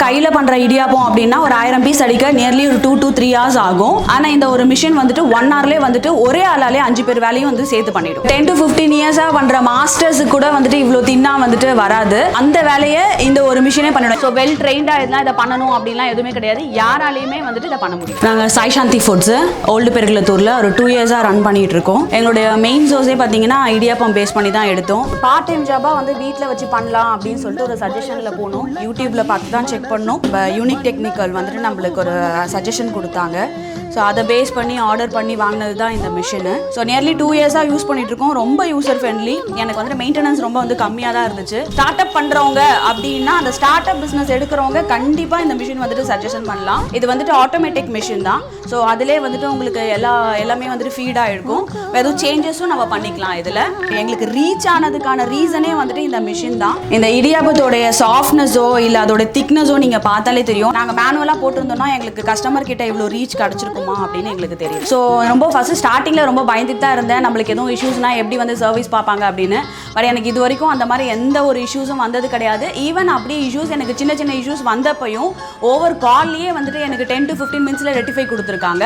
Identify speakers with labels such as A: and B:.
A: கையில் பண்ணுற இடியாப்பம் அப்படின்னா ஒரு 1000 பீஸ் அடிக்க நியர்லி ஒரு 2 to 3 hours ஆகும். ஆனால் இந்த ஒரு மிஷின் வந்துட்டு 1 hourலேயே வந்துட்டு ஒரே ஆளாலே 5 பேர் வேலையும் வந்து சேர்த்து பண்ணிடும். 10 to 15 இயர்ஸாக பண்ணுற மாஸ்டர்ஸுக்கு கூட வந்துட்டு இவ்வளோ தின்னா வந்துட்டு வராது. அந்த வேலையை இந்த ஒரு மிஷினே பண்ணிடும். ஸோ வெல் ட்ரெயின்டாக இருந்தால் இதை பண்ணணும் அப்படின்லாம் எதுவுமே கிடையாது. யாராலையுமே வந்துட்டு இதை பண்ண முடியும். நாங்கள் சாய் சாந்தி ஃபுட்ஸு ஓல்டு பெருகுளத்தூரில் ஒரு 2 yearsஆக ரன் பண்ணிட்டு இருக்கோம். எங்களுடைய மெயின் சோர்ஸே பார்த்தீங்கன்னா இடியாப்பம் பேஸ் பண்ணி தான் எடுத்தோம். பார்ட் டைம் ஜாபாக வந்து வீட்டில் வச்சு பண்ணலாம் அப்படின்னு சொல்லிட்டு ஒரு சஜஷனில் போனோம். யூடியூப்பில் பார்த்து தான் செக் பண்ணோம். யூனிக் டெக்னிக்கல் வந்துட்டு நம்மளுக்கு ஒரு சஜஷன் கொடுத்தாங்க. ஸோ அதை பேஸ் பண்ணி ஆர்டர் பண்ணி வாங்கினது தான் இந்த மிஷினு. ஸோ நியர்லி 2 yearsஆக யூஸ் பண்ணிட்டு இருக்கோம். ரொம்ப யூசர் ஃப்ரெண்ட்லி. எனக்கு வந்துட்டு மெயின்டெனன்ஸ் ரொம்ப வந்து கம்மியாக தான் இருந்துச்சு. ஸ்டார்ட் அப் பண்ணுறவங்க அப்படின்னா அந்த ஸ்டார்ட் அப் பிஸ்னஸ் எடுக்கிறவங்க கண்டிப்பாக இந்த மிஷின் வந்துட்டு சஜஷன் பண்ணலாம். இது வந்துட்டு ஆட்டோமேட்டிக் மிஷின் தான். ஸோ அதிலே வந்துட்டு உங்களுக்கு எல்லாமே வந்துட்டு ஃபீடாக இருக்கும். எதுவும் சேஞ்சஸும் நம்ம பண்ணிக்கலாம். இதில் எங்களுக்கு ரீச் ஆனதுக்கான ரீசனே வந்துட்டு இந்த மிஷின் தான். இந்த இடியாப்பத்தோடைய சாஃப்ட்னஸோ இல்லை அதோட திக்னஸோ நீங்கள் பார்த்தாலே தெரியும். நாங்கள் மேனுவலாக போட்டிருந்தோம்னா எங்களுக்கு கஸ்டமர் கிட்ட இவ்வளோ ரீச் கிடச்சிருக்கும் அப்படின்னு எங்களுக்கு தெரியும். ஸோ ரொம்ப ஃபர்ஸ்ட் ஸ்டார்டிங்கில் ரொம்ப பயந்துட்டு தான் இருந்தேன். நம்மளுக்கு எதுவும் இஷ்யூஸ்னா எப்படி வந்து சர்வீஸ் பார்ப்பாங்க அப்படின்னு. பட் எனக்கு இது வரைக்கும் அந்த மாதிரி எந்த ஒரு இஷ்யூஸும் வந்தது கிடையாது. ஈவன் அப்படி இஷ்யூஸ் எனக்கு சின்ன சின்ன இஷ்யூஸ் வந்தப்பையும் ஓவர் கால்லேயே வந்துட்டு எனக்கு 10 to 15 minutes ரெட்டிஃபை கொடுத்துருக்காங்க.